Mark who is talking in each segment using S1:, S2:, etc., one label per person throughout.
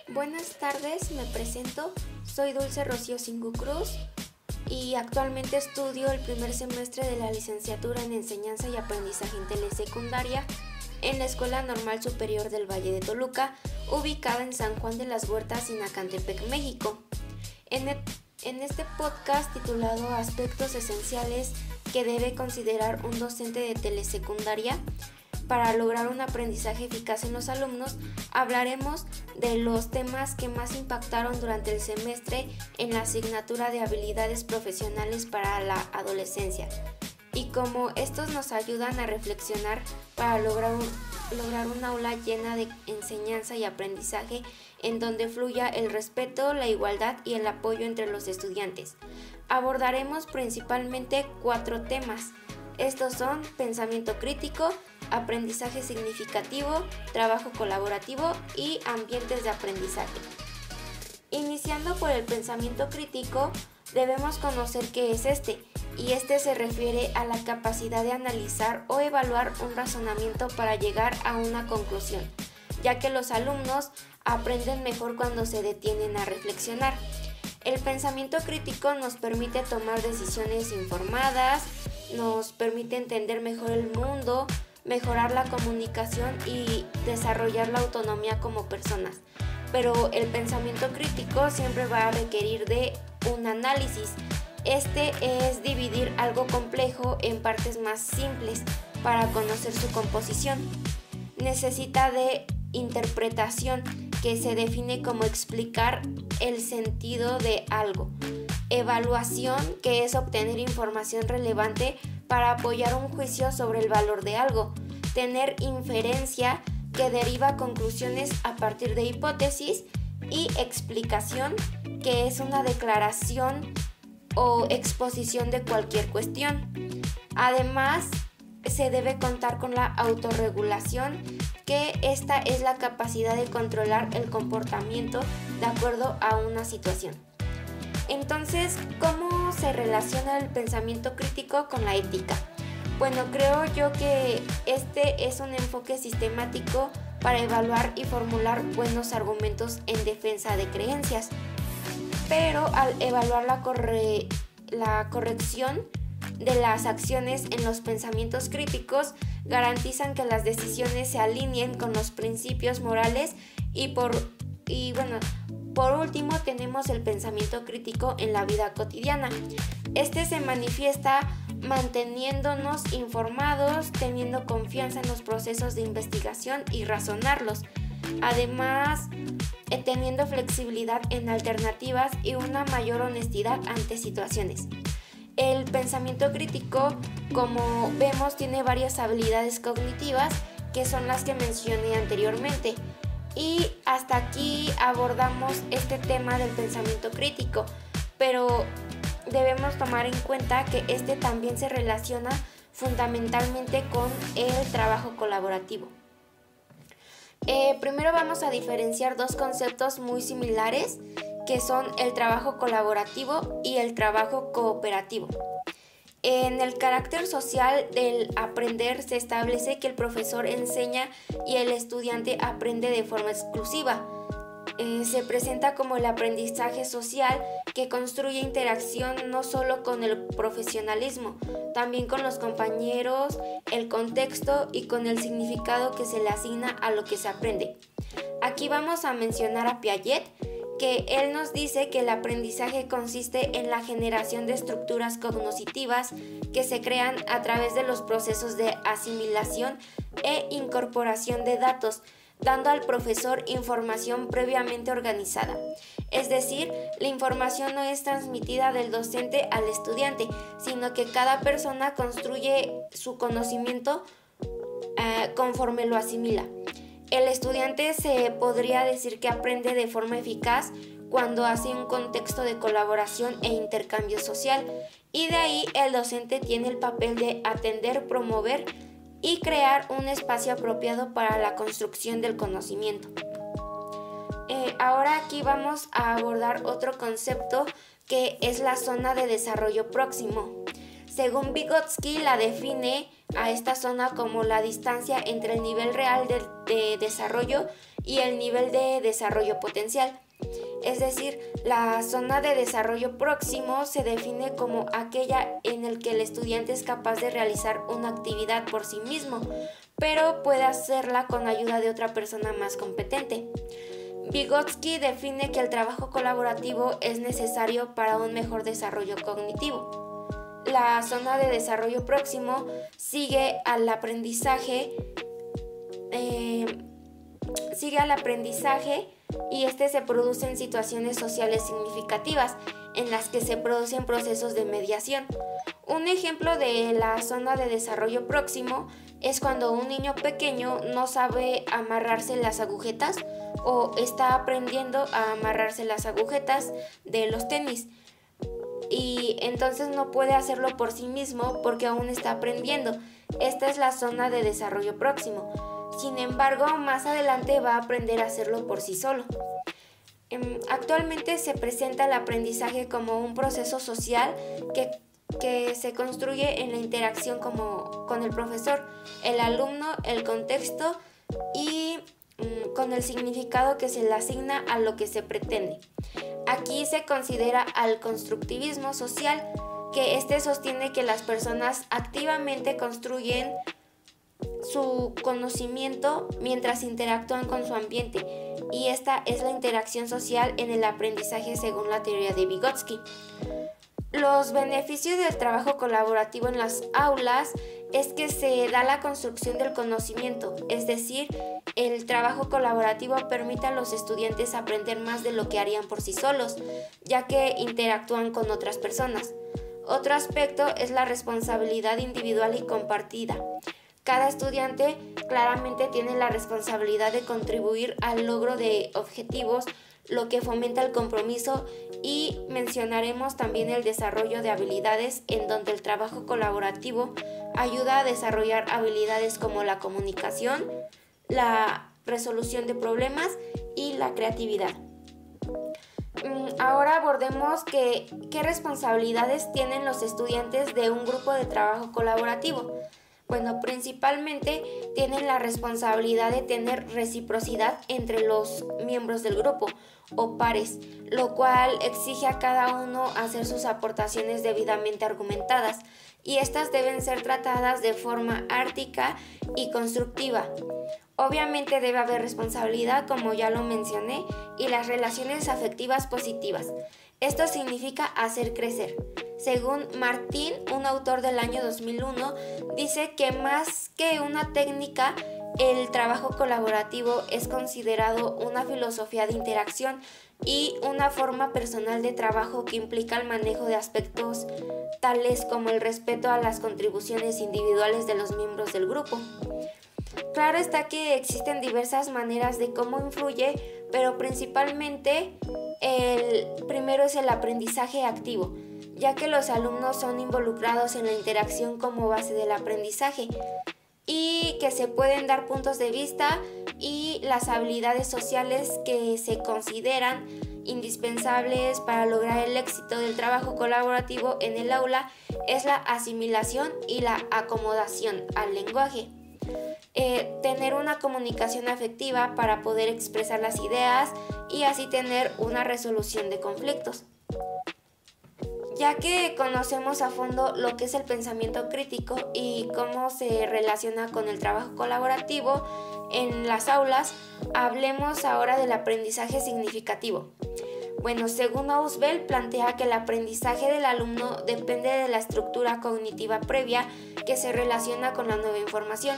S1: Buenas tardes, me presento, soy Dulce Rocío Singu Cruz y actualmente estudio el primer semestre de la licenciatura en Enseñanza y Aprendizaje en Telesecundaria en la Escuela Normal Superior del Valle de Toluca, ubicada en San Juan de las Huertas, Sinacantepec, México. En este podcast titulado Aspectos esenciales que debe considerar un docente de telesecundaria para lograr un aprendizaje eficaz en los alumnos, hablaremos de los temas que más impactaron durante el semestre en la asignatura de habilidades profesionales para la adolescencia y cómo estos nos ayudan a reflexionar para lograr un aula llena de enseñanza y aprendizaje en donde fluya el respeto, la igualdad y el apoyo entre los estudiantes. Abordaremos principalmente 4 temas. Estos son pensamiento crítico, aprendizaje significativo, trabajo colaborativo y ambientes de aprendizaje. Iniciando por el pensamiento crítico, debemos conocer qué es y este se refiere a la capacidad de analizar o evaluar un razonamiento para llegar a una conclusión, ya que los alumnos aprenden mejor cuando se detienen a reflexionar. El pensamiento crítico nos permite tomar decisiones informadas, nos permite entender mejor el mundo, mejorar la comunicación y desarrollar la autonomía como personas. Pero el pensamiento crítico siempre va a requerir de un análisis. Este es dividir algo complejo en partes más simples para conocer su composición. Necesita de interpretación, que se define como explicar el sentido de algo. Evaluación, que es obtener información relevante para apoyar un juicio sobre el valor de algo. Tener inferencia, que deriva conclusiones a partir de hipótesis. Y explicación, que es una declaración o exposición de cualquier cuestión. Además, se debe contar con la autorregulación, que esta es la capacidad de controlar el comportamiento de acuerdo a una situación. Entonces, ¿cómo se relaciona el pensamiento crítico con la ética? Bueno, creo yo que este es un enfoque sistemático para evaluar y formular buenos argumentos en defensa de creencias, pero al evaluar la corrección de las acciones en los pensamientos críticos, garantizan que las decisiones se alineen con los principios morales y por último tenemos el pensamiento crítico en la vida cotidiana. Este se manifiesta manteniéndonos informados, teniendo confianza en los procesos de investigación y razonarlos. Además, teniendo flexibilidad en alternativas y una mayor honestidad ante situaciones. El pensamiento crítico, como vemos, tiene varias habilidades cognitivas que son las que mencioné anteriormente. Y hasta aquí abordamos este tema del pensamiento crítico, pero debemos tomar en cuenta que este también se relaciona fundamentalmente con el trabajo colaborativo. Primero vamos a diferenciar dos conceptos muy similares, que son el trabajo colaborativo y el trabajo cooperativo. En el carácter social del aprender se establece que el profesor enseña y el estudiante aprende de forma exclusiva. Se presenta como el aprendizaje social que construye interacción no solo con el profesionalismo, también con los compañeros, el contexto y con el significado que se le asigna a lo que se aprende. Aquí vamos a mencionar a Piaget, que él nos dice que el aprendizaje consiste en la generación de estructuras cognitivas que se crean a través de los procesos de asimilación e incorporación de datos, dando al profesor información previamente organizada. Es decir, la información no es transmitida del docente al estudiante, sino que cada persona construye su conocimiento conforme lo asimila. El estudiante se podría decir que aprende de forma eficaz cuando hace un contexto de colaboración e intercambio social, y de ahí el docente tiene el papel de atender, promover y crear un espacio apropiado para la construcción del conocimiento. Ahora aquí vamos a abordar otro concepto, que es la zona de desarrollo próximo. Según Vygotsky, la define a esta zona como la distancia entre el nivel real de desarrollo y el nivel de desarrollo potencial. Es decir, la zona de desarrollo próximo se define como aquella en la que el estudiante es capaz de realizar una actividad por sí mismo, pero puede hacerla con ayuda de otra persona más competente. Vygotsky define que el trabajo colaborativo es necesario para un mejor desarrollo cognitivo. La zona de desarrollo próximo sigue al aprendizaje y este se produce en situaciones sociales significativas en las que se producen procesos de mediación. Un ejemplo de la zona de desarrollo próximo es cuando un niño pequeño no sabe amarrarse las agujetas o está aprendiendo a amarrarse las agujetas de los tenis y entonces no puede hacerlo por sí mismo porque aún está aprendiendo. Esta es la zona de desarrollo próximo. Sin embargo, más adelante va a aprender a hacerlo por sí solo. Actualmente se presenta el aprendizaje como un proceso social que se construye en la interacción con el profesor, el alumno, el contexto y con el significado que se le asigna a lo que se pretende. Aquí se considera al constructivismo social, que este sostiene que las personas activamente construyen su conocimiento mientras interactúan con su ambiente, y esta es la interacción social en el aprendizaje según la teoría de Vygotsky. Los beneficios del trabajo colaborativo en las aulas es que se da la construcción del conocimiento, es decir, el trabajo colaborativo permite a los estudiantes aprender más de lo que harían por sí solos, ya que interactúan con otras personas. Otro aspecto es la responsabilidad individual y compartida. Cada estudiante claramente tiene la responsabilidad de contribuir al logro de objetivos, lo que fomenta el compromiso, y mencionaremos también el desarrollo de habilidades en donde el trabajo colaborativo ayuda a desarrollar habilidades como la comunicación, la resolución de problemas y la creatividad. Ahora abordemos qué responsabilidades tienen los estudiantes de un grupo de trabajo colaborativo. Bueno, principalmente tienen la responsabilidad de tener reciprocidad entre los miembros del grupo o pares, lo cual exige a cada uno hacer sus aportaciones debidamente argumentadas, y estas deben ser tratadas de forma ártica y constructiva. Obviamente debe haber responsabilidad, como ya lo mencioné, y las relaciones afectivas positivas. Esto significa hacer crecer. Según Martín, un autor del año 2001, dice que más que una técnica, el trabajo colaborativo es considerado una filosofía de interacción y una forma personal de trabajo que implica el manejo de aspectos tales como el respeto a las contribuciones individuales de los miembros del grupo. Claro está que existen diversas maneras de cómo influye, pero principalmente el primero es el aprendizaje activo, ya que los alumnos son involucrados en la interacción como base del aprendizaje y que se pueden dar puntos de vista, y las habilidades sociales que se consideran indispensables para lograr el éxito del trabajo colaborativo en el aula es la asimilación y la acomodación al lenguaje. Tener una comunicación afectiva para poder expresar las ideas y así tener una resolución de conflictos. Ya que conocemos a fondo lo que es el pensamiento crítico y cómo se relaciona con el trabajo colaborativo en las aulas, hablemos ahora del aprendizaje significativo. Bueno, según Ausubel, plantea que el aprendizaje del alumno depende de la estructura cognitiva previa que se relaciona con la nueva información.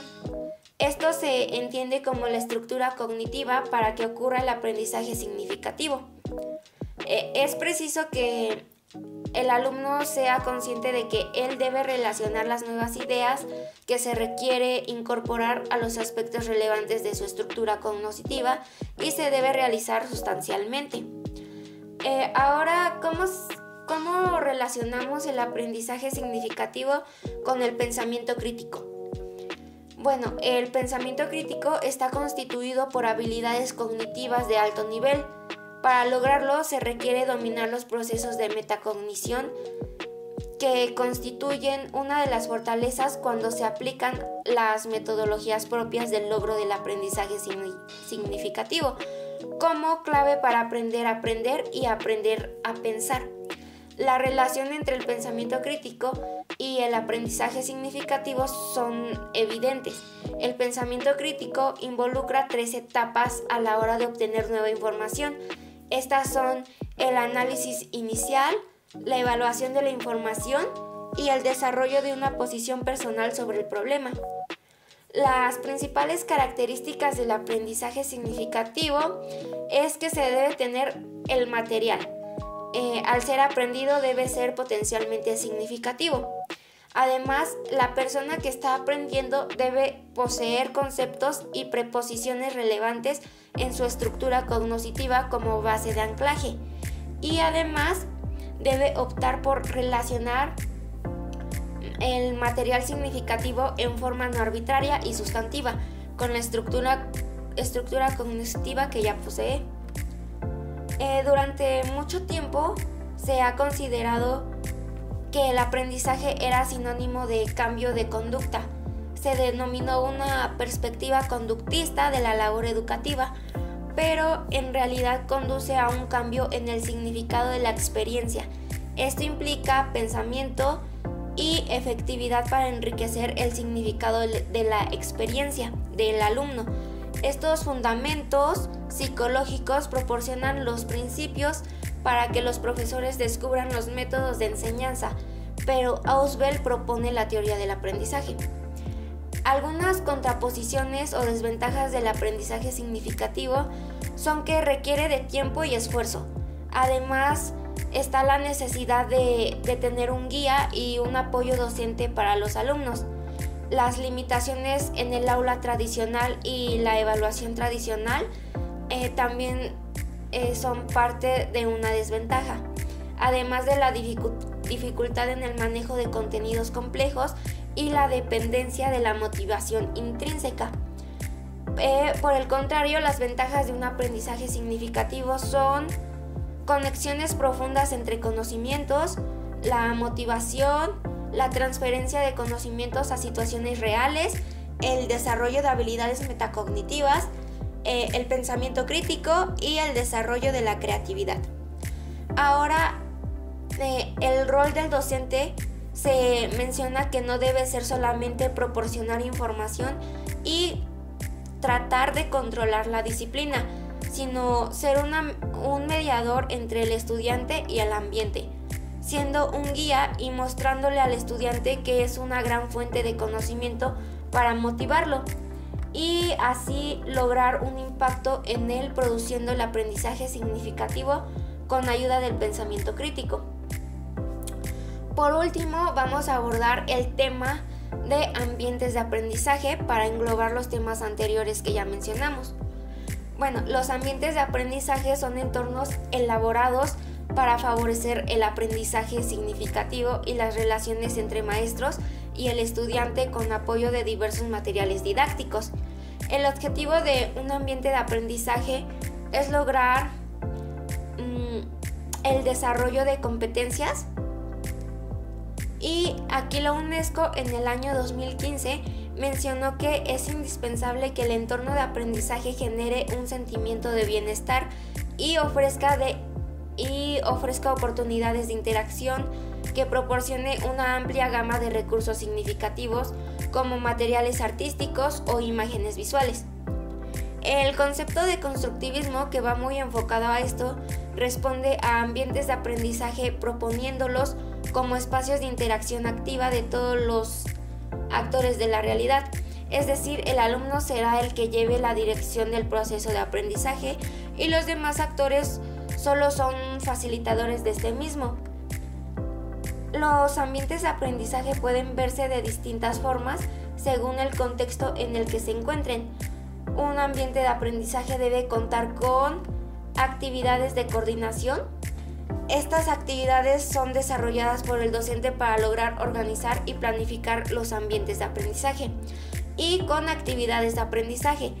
S1: Esto se entiende como la estructura cognitiva para que ocurra el aprendizaje significativo. Es preciso que el alumno sea consciente de que él debe relacionar las nuevas ideas que se requiere incorporar a los aspectos relevantes de su estructura cognitiva y se debe realizar sustancialmente. Ahora, ¿cómo relacionamos el aprendizaje significativo con el pensamiento crítico? Bueno, el pensamiento crítico está constituido por habilidades cognitivas de alto nivel. Para lograrlo se requiere dominar los procesos de metacognición que constituyen una de las fortalezas cuando se aplican las metodologías propias del logro del aprendizaje significativo, como clave para aprender a aprender y aprender a pensar. La relación entre el pensamiento crítico y el aprendizaje significativo son evidentes. El pensamiento crítico involucra 3 etapas a la hora de obtener nueva información. Estas son el análisis inicial, la evaluación de la información y el desarrollo de una posición personal sobre el problema. Las principales características del aprendizaje significativo es que se debe tener el material. Al ser aprendido debe ser potencialmente significativo. Además, la persona que está aprendiendo debe poseer conceptos y preposiciones relevantes en su estructura cognitiva como base de anclaje. Y además, debe optar por relacionar el material significativo en forma no arbitraria y sustantiva con la estructura cognitiva que ya posee. Durante mucho tiempo se ha considerado que el aprendizaje era sinónimo de cambio de conducta. Se denominó una perspectiva conductista de la labor educativa, pero en realidad conduce a un cambio en el significado de la experiencia. Esto implica pensamiento y efectividad para enriquecer el significado de la experiencia del alumno. Estos fundamentos psicológicos proporcionan los principios para que los profesores descubran los métodos de enseñanza, pero Ausubel propone la teoría del aprendizaje. Algunas contraposiciones o desventajas del aprendizaje significativo son que requiere de tiempo y esfuerzo. Además, está la necesidad de tener un guía y un apoyo docente para los alumnos. Las limitaciones en el aula tradicional y la evaluación tradicional también son parte de una desventaja, además de la dificultad en el manejo de contenidos complejos y la dependencia de la motivación intrínseca. Por el contrario, las ventajas de un aprendizaje significativo son conexiones profundas entre conocimientos, la motivación, la transferencia de conocimientos a situaciones reales, el desarrollo de habilidades metacognitivas, el pensamiento crítico y el desarrollo de la creatividad. Ahora, el rol del docente se menciona que no debe ser solamente proporcionar información y tratar de controlar la disciplina, sino ser un mediador entre el estudiante y el ambiente, siendo un guía y mostrándole al estudiante que es una gran fuente de conocimiento para motivarlo y así lograr un impacto en él produciendo el aprendizaje significativo con ayuda del pensamiento crítico. Por último, vamos a abordar el tema de ambientes de aprendizaje para englobar los temas anteriores que ya mencionamos. Bueno, los ambientes de aprendizaje son entornos elaborados para favorecer el aprendizaje significativo y las relaciones entre maestros y el estudiante con apoyo de diversos materiales didácticos. El objetivo de un ambiente de aprendizaje es lograr el desarrollo de competencias, y aquí la UNESCO en el año 2015 mencionó que es indispensable que el entorno de aprendizaje genere un sentimiento de bienestar y ofrezca oportunidades de interacción, que proporcione una amplia gama de recursos significativos como materiales artísticos o imágenes visuales. El concepto de constructivismo, que va muy enfocado a esto, responde a ambientes de aprendizaje proponiéndolos como espacios de interacción activa de todos los actores de la realidad. Es decir, el alumno será el que lleve la dirección del proceso de aprendizaje y los demás actores solo son facilitadores de este mismo. Los ambientes de aprendizaje pueden verse de distintas formas según el contexto en el que se encuentren. Un ambiente de aprendizaje debe contar con actividades de coordinación. Estas actividades son desarrolladas por el docente para lograr organizar y planificar los ambientes de aprendizaje, y con actividades de aprendizaje,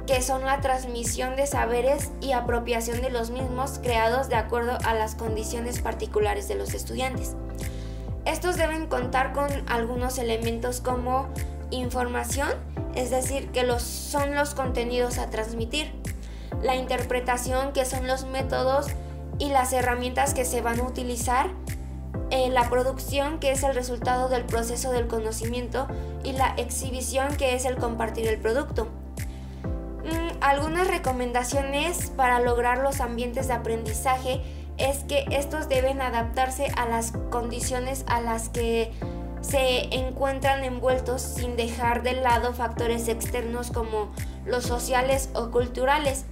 S1: que son la transmisión de saberes y apropiación de los mismos creados de acuerdo a las condiciones particulares de los estudiantes. Estos deben contar con algunos elementos como información, es decir, que son los contenidos a transmitir, la interpretación, que son los métodos y las herramientas que se van a utilizar, la producción, que es el resultado del proceso del conocimiento, y la exhibición, que es el compartir el producto. Algunas recomendaciones para lograr los ambientes de aprendizaje es que estos deben adaptarse a las condiciones a las que se encuentran envueltos, sin dejar de lado factores externos como los sociales o culturales,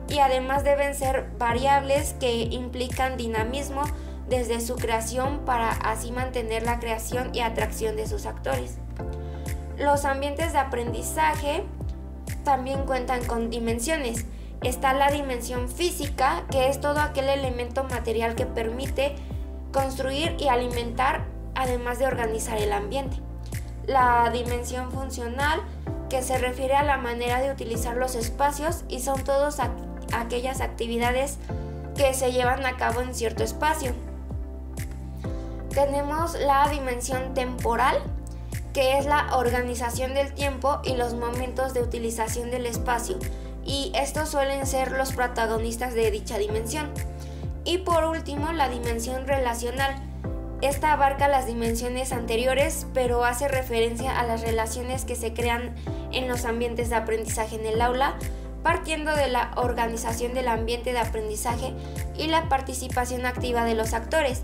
S1: y además deben ser variables que implican dinamismo desde su creación para así mantener la creación y atracción de sus actores. Los ambientes de aprendizaje también cuentan con dimensiones. Está la dimensión física, que es todo aquel elemento material que permite construir y alimentar, además de organizar el ambiente. La dimensión funcional, que se refiere a la manera de utilizar los espacios y son todas aquellas actividades que se llevan a cabo en cierto espacio. Tenemos la dimensión temporal, que es la organización del tiempo y los momentos de utilización del espacio, y estos suelen ser los protagonistas de dicha dimensión. Y por último, la dimensión relacional. Esta abarca las dimensiones anteriores, pero hace referencia a las relaciones que se crean en los ambientes de aprendizaje en el aula, partiendo de la organización del ambiente de aprendizaje y la participación activa de los actores.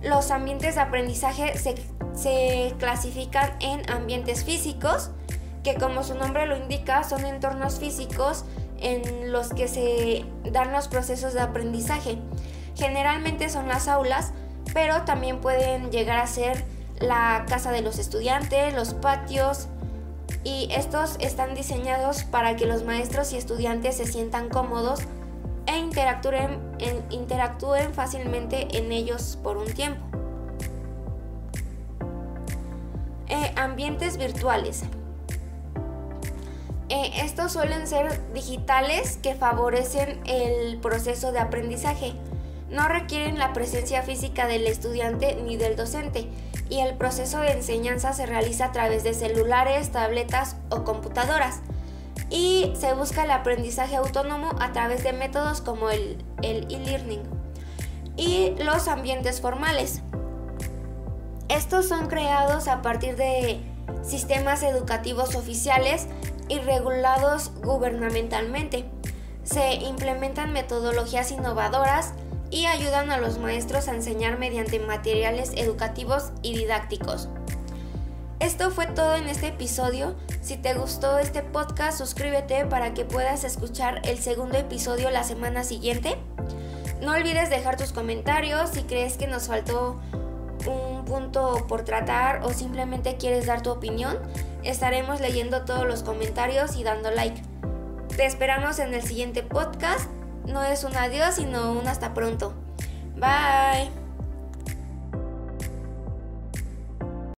S1: Los ambientes de aprendizaje se clasifican en ambientes físicos, que como su nombre lo indica, son entornos físicos en los que se dan los procesos de aprendizaje. Generalmente son las aulas, pero también pueden llegar a ser la casa de los estudiantes, los patios, y estos están diseñados para que los maestros y estudiantes se sientan cómodos e interactúen fácilmente en ellos por un tiempo. Ambientes virtuales. Estos suelen ser digitales, que favorecen el proceso de aprendizaje. No requieren la presencia física del estudiante ni del docente, y el proceso de enseñanza se realiza a través de celulares, tabletas o computadoras. Y se busca el aprendizaje autónomo a través de métodos como el e-learning. Y los ambientes formales. Estos son creados a partir de sistemas educativos oficiales y regulados gubernamentalmente. Se implementan metodologías innovadoras y ayudan a los maestros a enseñar mediante materiales educativos y didácticos. Esto fue todo en este episodio. Si te gustó este podcast, suscríbete para que puedas escuchar el segundo episodio la semana siguiente. No olvides dejar tus comentarios si crees que nos faltó un punto por tratar o simplemente quieres dar tu opinión. Estaremos leyendo todos los comentarios y dando like. Te esperamos en el siguiente podcast. No es un adiós, sino un hasta pronto. Bye.